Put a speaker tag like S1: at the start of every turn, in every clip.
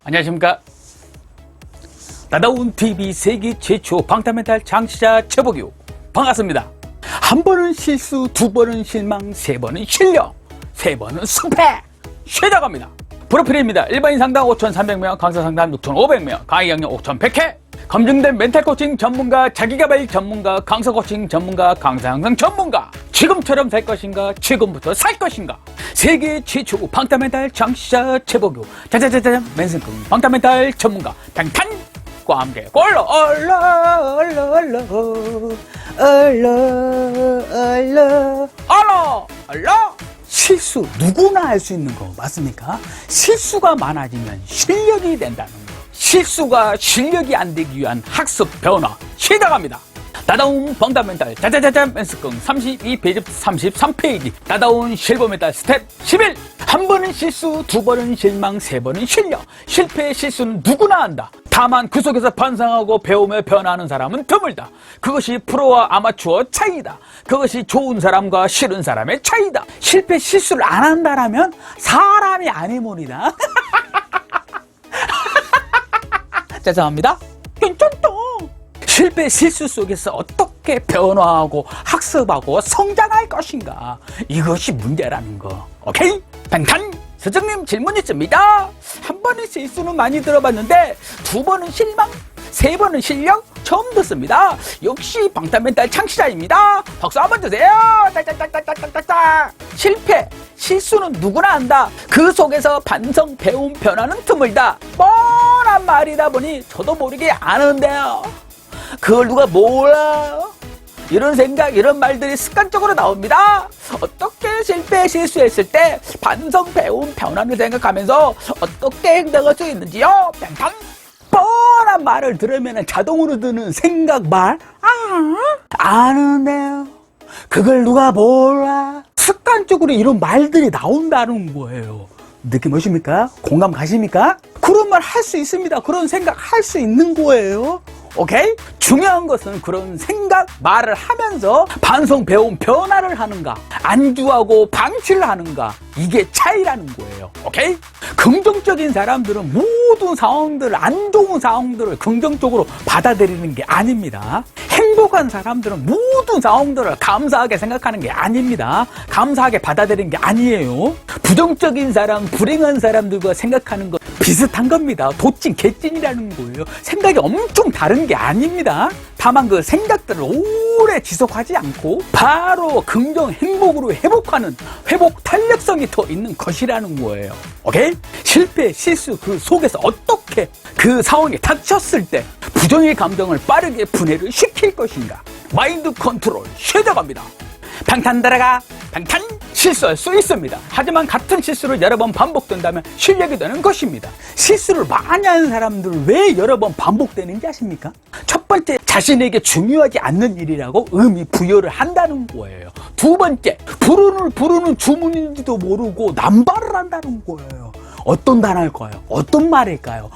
S1: 안녕하십니까. 나다운 TV 세계 최초 방탄멘탈 장치자 최복유 반갑습니다. 한 번은 실수, 두 번은 실망, 세 번은 실력, 세 번은 승패 시작합니다. 프로필입니다. 일반인 상담 5,300명, 강사 상담 6,500명, 강의 경력 5,100회, 검증된 멘탈 코칭 전문가, 자기개발 전문가, 강사 코칭 전문가, 강사 양성 전문가. 지금처럼 살 것인가, 지금부터 살 것인가. 세계 최초 방탄멘탈 장치자 최복유 짜자자자 맨승꾼 방탄멘탈 전문가 방탄과 함께 얼러 실수 누구나 할 수 있는 거 맞습니까? 실수가 많아지면 실력이 된다는 거. 실수가 실력이 안 되기 위한 학습 변화 시작합니다. 나다운 방탄멘탈 짜자자자 맨스껑 32페이지 33페이지 나다운 실버멘탈 스텝 11. 한 번은 실수, 두 번은 실망, 세 번은 실력. 실패의 실수는 누구나 한다. 다만 그 속에서 반성하고 배우며 변화하는 사람은 드물다. 그것이 프로와 아마추어 차이다. 그것이 좋은 사람과 싫은 사람의 차이다. 실패 실수를 안 한다라면 사람이 아니모니다. 죄송합니다. 괜찮다. 실패 실수 속에서 어떻게 변화하고 학습하고 성장할 것인가, 이것이 문제라는 거. 오케이? 방탄 서정님 질문 있습니다. 한 번의 실수는 많이 들어봤는데 두 번은 실망, 세 번은 실력 처음 듣습니다. 역시 방탄멘탈 창시자입니다. 박수 한번 주세요. 딱딱딱딱딱딱딱. 실패 실수는 누구나 한다. 그 속에서 반성 배움 변화는 드물다. 뻔한 말이다 보니 저도 모르게 아는데요, 그걸 누가 몰라요? 이런 생각, 이런 말들이 습관적으로 나옵니다. 어떻게 실패, 실수했을 때 반성, 배움, 변화를 생각하면서 어떻게 행동할 수 있는지요? 뺑탕! 뻔한 말을 들으면 자동으로 드는 생각, 말? 아는데요. 그걸 누가 몰라? 습관적으로 이런 말들이 나온다는 거예요. 느낌 오십니까? 공감 가십니까? 그런 말 할 수 있습니다. 그런 생각 할 수 있는 거예요. 오케이? 중요한 것은 그런 생각, 말을 하면서 반성, 배움, 변화를 하는가, 안주하고 방치를 하는가, 이게 차이라는 거예요. 오케이? 긍정적인 사람들은 모든 상황들을, 안 좋은 상황들을 긍정적으로 받아들이는 게 아닙니다. 행복한 사람들은 모든 상황들을 감사하게 생각하는 게 아닙니다. 감사하게 받아들이는 게 아니에요. 부정적인 사람, 불행한 사람들과 생각하는 것 비슷한 겁니다. 도찐, 개찐이라는 거예요. 생각이 엄청 다른 게 아닙니다. 다만 그 생각들을 오래 지속하지 않고 바로 긍정, 행복으로 회복하는 회복 탄력성이 더 있는 것이라는 거예요. 오케이? 실패, 실수 그 속에서 어떻게 그 상황에 닥쳤을 때 부정의 감정을 빠르게 분해를 시킬 것인가. 마인드 컨트롤 시작합니다. 방탄 들어가. 방탄. 실수할 수 있습니다. 하지만 같은 실수를 여러 번 반복된다면 실력이 되는 것입니다. 실수를 많이 하는 사람들은 왜 여러 번 반복되는지 아십니까? 첫 번째, 자신에게 중요하지 않는 일이라고 의미 부여를 한다는 거예요. 두 번째, 부르는 주문인지도 모르고 남발을 한다는 거예요. 어떤 단어일까요? 어떤 말일까요?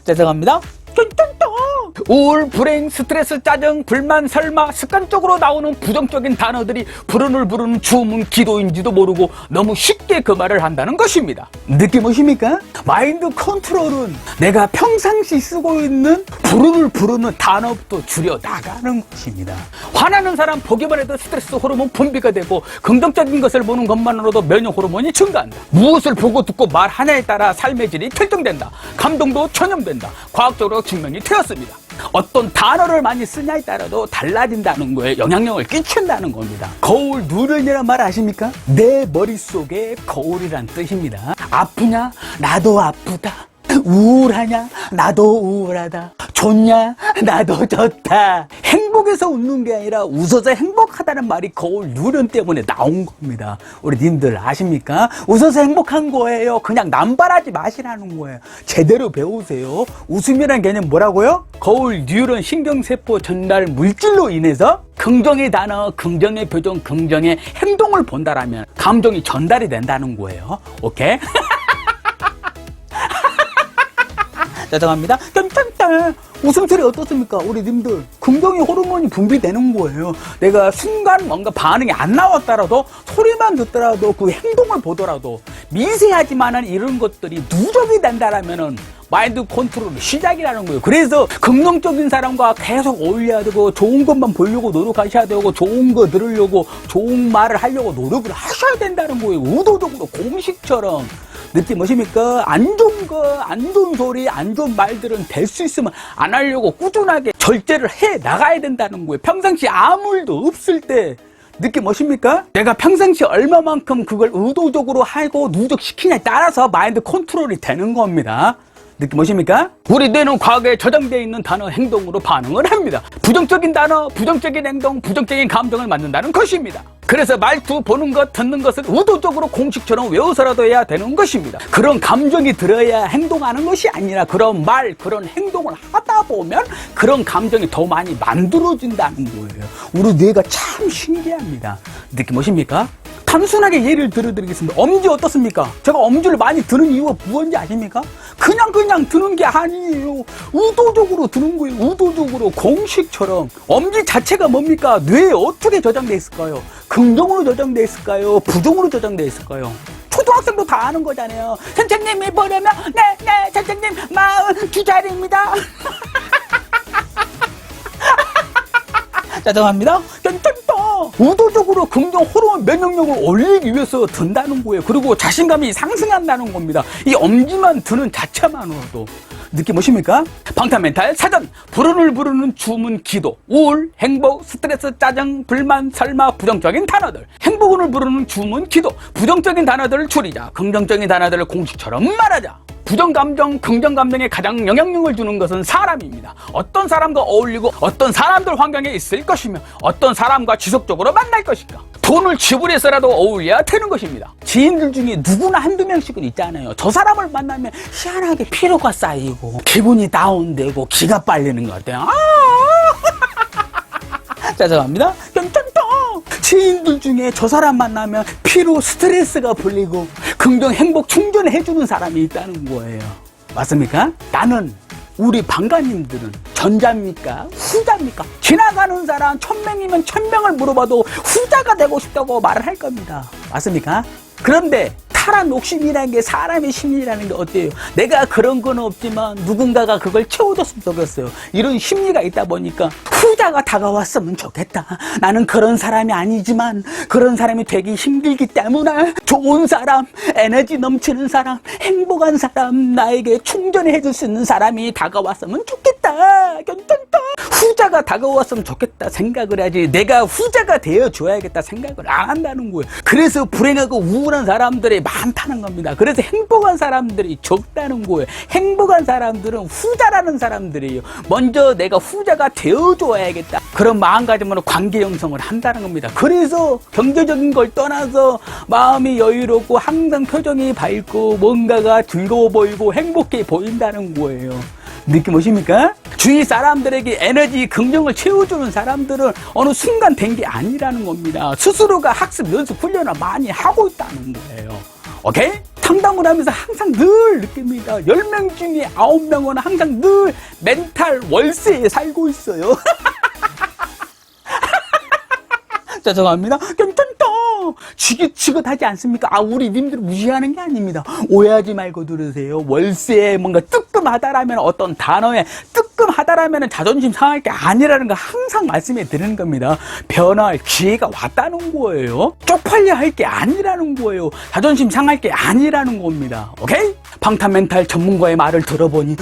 S1: 죄송합니다. 우울, 불행, 스트레스, 짜증, 불만, 설마 습관적으로 나오는 부정적인 단어들이 부르는 주문, 기도인지도 모르고 너무 쉽게 그 말을 한다는 것입니다. 느낌 오십니까? 마인드 컨트롤은 내가 평상시 쓰고 있는 부르는 단어부터 줄여 나가는 것입니다. 화나는 사람 보기만 해도 스트레스 호르몬 분비가 되고 긍정적인 것을 보는 것만으로도 면역 호르몬이 증가한다. 무엇을 보고 듣고 말하냐에 따라 삶의 질이 결정된다. 감동도 전염된다. 과학적으로 증명이 되었습니다. 어떤 단어를 많이 쓰냐에 따라도 달라진다는 거에 영향력을 끼친다는 겁니다. 거울 누른이란 말 아십니까? 내 머릿속에 거울이란 뜻입니다. 아프냐? 나도 아프다. 우울하냐? 나도 우울하다. 좋냐? 나도 좋다. 행복해서 웃는 게 아니라 웃어서 행복하다는 말이 거울 누른 때문에 나온 겁니다. 우리 님들 아십니까? 웃어서 행복한 거예요. 그냥 남발하지 마시라는 거예요. 제대로 배우세요. 웃음이란 개념 뭐라고요? 거울 뉴런 신경세포 전달 물질로 인해서 긍정의 단어, 긍정의 표정, 긍정의 행동을 본다라면 감정이 전달이 된다는 거예요. 오케이? 죄송합니다. 짠짠짠. 웃음소리 어떻습니까? 우리 님들 긍정의 호르몬이 분비되는 거예요. 내가 순간 뭔가 반응이 안 나왔더라도 소리만 듣더라도 그 행동을 보더라도 미세하지만은 이런 것들이 누적이 된다라면은 마인드 컨트롤의 시작이라는 거예요. 그래서 긍정적인 사람과 계속 어울려야 되고 좋은 것만 보려고 노력하셔야 되고 좋은 거 들으려고 좋은 말을 하려고 노력을 하셔야 된다는 거예요. 의도적으로 공식처럼. 느낌 오십니까? 안 좋은 거, 안 좋은 소리, 안 좋은 말들은 될 수 있으면 안 하려고 꾸준하게 절제를 해 나가야 된다는 거예요. 평상시 아무 일도 없을 때 느낌 오십니까? 내가 평상시 얼마만큼 그걸 의도적으로 하고 누적시키냐에 따라서 마인드 컨트롤이 되는 겁니다. 느낌 오십니까? 우리 뇌는 과거에 저장되어 있는 단어, 행동으로 반응을 합니다. 부정적인 단어, 부정적인 행동, 부정적인 감정을 만든다는 것입니다. 그래서 말투, 보는 것, 듣는 것을 의도적으로 공식처럼 외워서라도 해야 되는 것입니다. 그런 감정이 들어야 행동하는 것이 아니라 그런 말, 그런 행동을 하다 보면 그런 감정이 더 많이 만들어진다는 거예요. 우리 뇌가 참 신기합니다. 느낌 오십니까? 단순하게 예를 들어드리겠습니다. 엄지 어떻습니까? 제가 엄지를 많이 드는 이유가 무엇인지 아십니까? 그냥 드는 게 아니에요. 의도적으로 드는 거예요. 의도적으로 공식처럼. 엄지 자체가 뭡니까? 뇌에 어떻게 저장되어 있을까요? 긍정으로 저장되어 있을까요? 부정으로 저장되어 있을까요? 초등학생도 다 아는 거잖아요. 선생님이 보려면 네 선생님 42자리입니다. 짜증합니다. 괜찮다. 의도적으로 긍정 호르몬 면역력을 올리기 위해서 든다는 거예요. 그리고 자신감이 상승한다는 겁니다. 이 엄지만 드는 자체만으로도. 느낌 오십니까? 방탄멘탈 사전. 불운을 부르는 주문 기도. 우울, 행복, 스트레스, 짜증, 불만, 설마, 부정적인 단어들. 행복운을 부르는 주문 기도. 부정적인 단어들을 줄이자. 긍정적인 단어들을 공식처럼 말하자. 부정감정, 긍정감정에 가장 영향력을 주는 것은 사람입니다. 어떤 사람과 어울리고 어떤 사람들 환경에 있을 것이며 어떤 사람과 지속적으로 만날 것인가. 돈을 지불해서라도 어울려야 되는 것입니다. 지인들 중에 누구나 한두 명씩은 있잖아요. 저 사람을 만나면 희한하게 피로가 쌓이고 기분이 다운되고 기가 빨리는 것 같아요. 짜증납니다. 괜찮다. 지인들 중에 저 사람 만나면 피로 스트레스가 풀리고 긍정 행복 충전해주는 사람이 있다는 거예요. 맞습니까? 나는 우리 방가님들은 전자입니까? 후자입니까? 지나가는 사람 1000명이면 1000명을 물어봐도 후자가 되고 싶다고 말을 할 겁니다. 맞습니까? 그런데 탈한 욕심이라는 게 사람의 심리라는 게 어때요? 내가 그런 건 없지만 누군가가 그걸 채워줬으면 좋겠어요. 이런 심리가 있다 보니까 후자가 다가왔으면 좋겠다. 나는 그런 사람이 아니지만 그런 사람이 되기 힘들기 때문에 좋은 사람, 에너지 넘치는 사람, 행복한 사람, 나에게 충전해줄 수 있는 사람이 다가왔으면 좋겠다. 괜찮다. 후자가 다가왔으면 좋겠다 생각을 하지 내가 후자가 되어줘야겠다 생각을 안 한다는 거예요. 그래서 불행하고 우울한 사람들이 많다는 겁니다. 그래서 행복한 사람들이 적다는 거예요. 행복한 사람들은 후자라는 사람들이에요. 먼저 내가 후자가 되어줘야겠다. 그런 마음가짐으로 관계 형성을 한다는 겁니다. 그래서 경제적인 걸 떠나서 마음이 여유롭고 항상 표정이 밝고 뭔가가 즐거워 보이고 행복해 보인다는 거예요. 느낌 오십니까? 주위 사람들에게 에너지, 긍정을 채워주는 사람들은 어느 순간 된 게 아니라는 겁니다. 스스로가 학습, 연습, 훈련을 많이 하고 있다는 거예요. 오케이? 상담을 하면서 항상 늘 느낍니다. 10명 중에 9명은 항상 늘 멘탈 월세에 살고 있어요. 죄송합니다. 괜찮다. 지긋지긋하지 않습니까? 우리 님들 무시하는 게 아닙니다. 오해하지 말고 들으세요. 월세에 뭔가 뜨끔하다라면 어떤 단어에 뜨끔하다라면 자존심 상할 게 아니라는 거 항상 말씀해 드리는 겁니다. 변화할 기회가 왔다는 거예요. 쪽팔려 할 게 아니라는 거예요. 자존심 상할 게 아니라는 겁니다. 오케이? 방탄멘탈 전문가의 말을 들어보니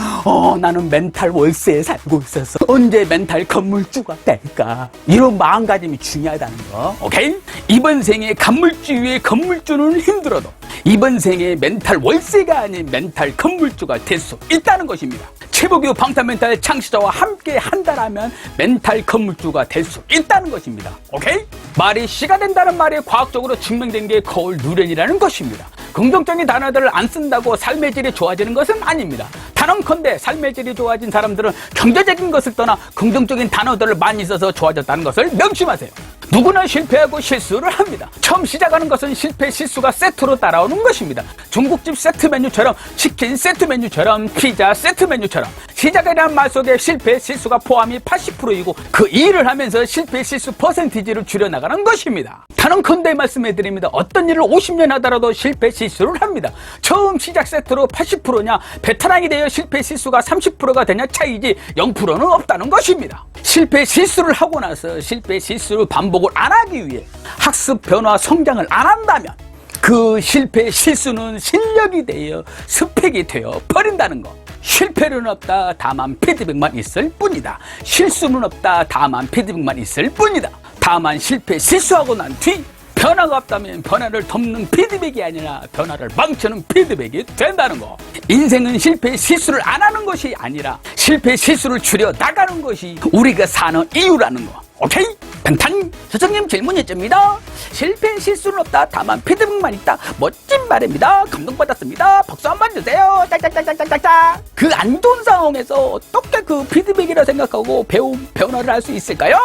S1: 나는 멘탈 월세에 살고 있었어. 언제 멘탈 건물주가 될까? 이런 마음가짐이 중요하다는 거. 오케이? 이번 생에 건물주 위에 건물주는 힘들어도 이번 생에 멘탈 월세가 아닌 멘탈 건물주가 될 수 있다는 것입니다. 최보규 방탄멘탈 창시자와 함께 한다라면 멘탈 건물주가 될 수 있다는 것입니다. 오케이? 말이 시가 된다는 말이 과학적으로 증명된 게 거울 누련이라는 것입니다. 긍정적인 단어들을 안 쓴다고 삶의 질이 좋아지는 것은 아닙니다. 단언컨대 삶의 질이 좋아진 사람들은 경제적인 것을 떠나 긍정적인 단어들을 많이 써서 좋아졌다는 것을 명심하세요. 누구나 실패하고 실수를 합니다. 처음 시작하는 것은 실패, 실수가 세트로 따라오는 것입니다. 중국집 세트 메뉴처럼, 치킨 세트 메뉴처럼, 피자 세트 메뉴처럼 시작이라는 말 속에 실패 실수가 포함이 80%이고 그 일을 하면서 실패 실수 퍼센티지를 줄여나가는 것입니다. 단언컨대 말씀해 드립니다. 어떤 일을 50년 하더라도 실패 실수를 합니다. 처음 시작 세트로 80%냐 베테랑이 되어 실패 실수가 30%가 되냐 차이지 0%는 없다는 것입니다. 실패 실수를 하고 나서 실패 실수를 반복을 안 하기 위해 학습 변화 성장을 안 한다면 그 실패 실수는 실력이 되어 스펙이 되어 버린다는 것. 실패는 없다. 다만 피드백만 있을 뿐이다. 실수는 없다. 다만 피드백만 있을 뿐이다. 다만 실패 실수하고 난 뒤 변화가 없다면 변화를 덮는 피드백이 아니라 변화를 망치는 피드백이 된다는 거. 인생은 실패 실수를 안 하는 것이 아니라 실패 실수를 줄여 나가는 것이 우리가 사는 이유라는 거. 오케이? 팽탄 소장님 질문 있습니다. 실패 실수는 없다. 다만 피드백만 있다. 멋진 말입니다. 감동받았습니다. 박수 한번 주세요. 짝짝짝짝짝짝. 그 안 좋은 상황에서 어떻게 그 피드백이라 생각하고 배움 변화를 할 수 있을까요?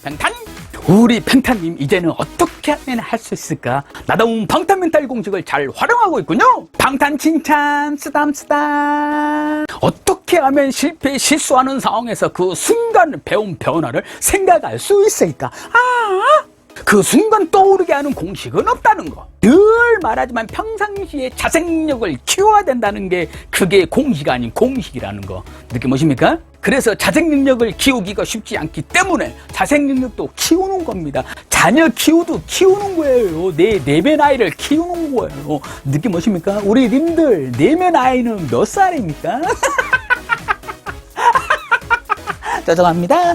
S1: 팽탄. 우리 펜타님 이제는 어떻게 하면 할 수 있을까? 나다운 방탄 멘탈 공식을 잘 활용하고 있군요. 방탄 칭찬 쓰담쓰담. 어떻게 하면 실패 실수하는 상황에서 그 순간 배운 변화를 생각할 수 있을까? 그 순간 떠오르게 하는 공식은 없다는 거. 늘 말하지만 평상시에 자생력을 키워야 된다는 게 그게 공식 아닌 공식이라는 거. 느낌 오십니까? 그래서 자생능력을 키우기가 쉽지 않기 때문에 자생능력도 키우는 겁니다. 자녀 키우는 거예요. 내 내면 아이를 키우는 거예요. 느낌 오십니까? 우리 님들 내면 아이는 몇 살입니까? 죄송합니다.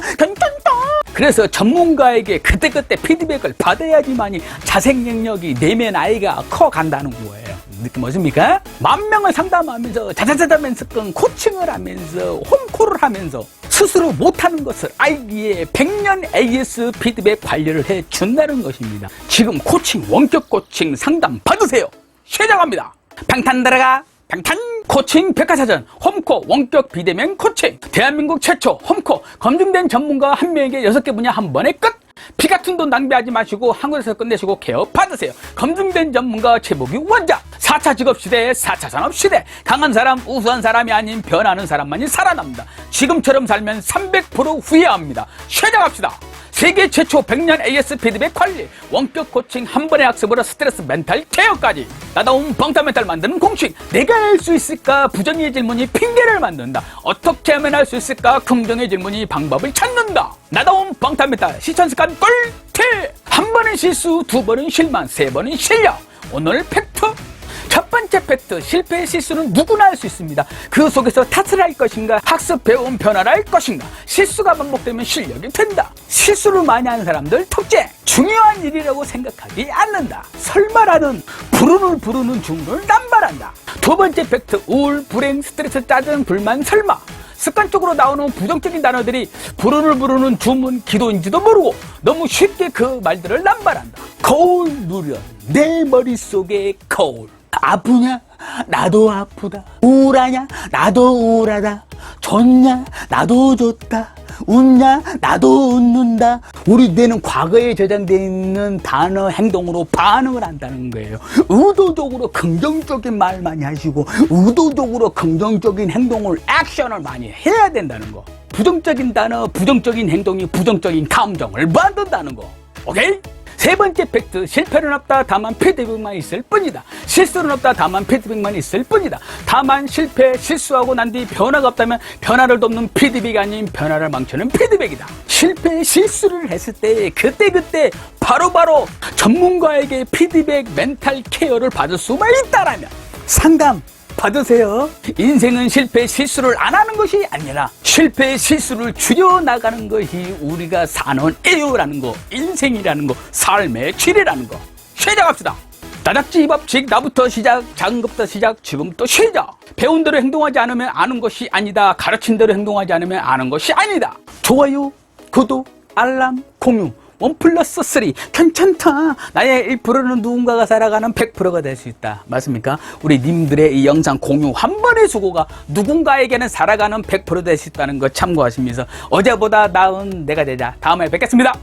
S1: 그래서 전문가에게 그때그때 피드백을 받아야지만이 자생능력이 내면 아이가 커간다는 거예요. 느낌 오십니까? 10,000명을 상담하면서 자자자자면서 코칭을 하면서 홈콜을 하면서 스스로 못하는 것을 알기에 100년 AS 피드백 관리를 해준다는 것입니다. 지금 코칭, 원격 코칭 상담 받으세요. 시작합니다. 방탄 들어가. 방탄 코칭 백과사전 홈코 원격 비대면 코칭. 대한민국 최초 홈코 검증된 전문가 한 명에게 6개 분야 한 번에 끝. 피 같은 돈 낭비하지 마시고 한국에서 끝내시고 케어 받으세요. 검증된 전문가 최보기 원작. 4차 직업시대의 4차 산업시대. 강한 사람, 우수한 사람이 아닌 변하는 사람만이 살아납니다. 지금처럼 살면 300% 후회합니다. 시작합시다. 세계 최초 100년 AS 피드백 관리, 원격 코칭 한 번의 학습으로 스트레스 멘탈 케어까지. 나다운 방탄 멘탈 만드는 공식. 내가 할 수 있을까? 부정의 질문이 핑계를 만든다. 어떻게 하면 할 수 있을까? 긍정의 질문이 방법을 찾는다. 나다운 방탄 멘탈 시천 습관 꿀팁. 한 번은 실수, 2번은 실망, 3번은 실력. 오늘 팩트. 첫 번째 팩트, 실패의 실수는 누구나 할 수 있습니다. 그 속에서 탓을 할 것인가, 학습 배운 변화를 할 것인가. 실수가 반복되면 실력이 된다. 실수를 많이 하는 사람들 특징, 중요한 일이라고 생각하지 않는다. 설마라는 부르는 중을 남발한다. 두 번째 팩트, 우울, 불행, 스트레스, 짜증, 불만, 설마. 습관적으로 나오는 부정적인 단어들이 부르는 주문, 기도인지도 모르고 너무 쉽게 그 말들을 남발한다. 거울 누련, 내 머릿속에 거울. 아프냐? 나도 아프다. 우울하냐? 나도 우울하다. 좋냐? 나도 좋다. 웃냐? 나도 웃는다. 우리 뇌는 과거에 저장되어 있는 단어, 행동으로 반응을 한다는 거예요. 의도적으로 긍정적인 말 많이 하시고 의도적으로 긍정적인 행동을, 액션을 많이 해야 된다는 거. 부정적인 단어, 부정적인 행동이 부정적인 감정을 만든다는 거. 오케이? 세 번째 팩트, 실패는 없다. 다만 피드백만 있을 뿐이다. 실수는 없다. 다만 피드백만 있을 뿐이다. 다만 실패, 실수하고 난 뒤 변화가 없다면 변화를 돕는 피드백이 아닌 변화를 망치는 피드백이다. 실패, 실수를 했을 때 그때 바로바로 전문가에게 피드백, 멘탈 케어를 받을 수만 있다라면 상담 받으세요. 인생은 실패, 실수를 안 하는 것이 아니라 실패, 실수를 줄여나가는 것이 우리가 사는 이유라는 거, 인생이라는 거, 삶의 질이라는 거. 시작합시다. 나답지 법칙, 나부터 시작, 작은 것부터 시작, 지금부터 시작. 배운 대로 행동하지 않으면 아는 것이 아니다. 가르친 대로 행동하지 않으면 아는 것이 아니다. 좋아요, 구독, 알람, 공유. 1+3 괜찮다. 나의 1%는 누군가가 살아가는 100%가 될 수 있다. 맞습니까? 우리 님들의 이 영상 공유 한 번의 수고가 누군가에게는 살아가는 100% 될 수 있다는 거 참고하시면서 어제보다 나은 내가 되자. 다음에 뵙겠습니다.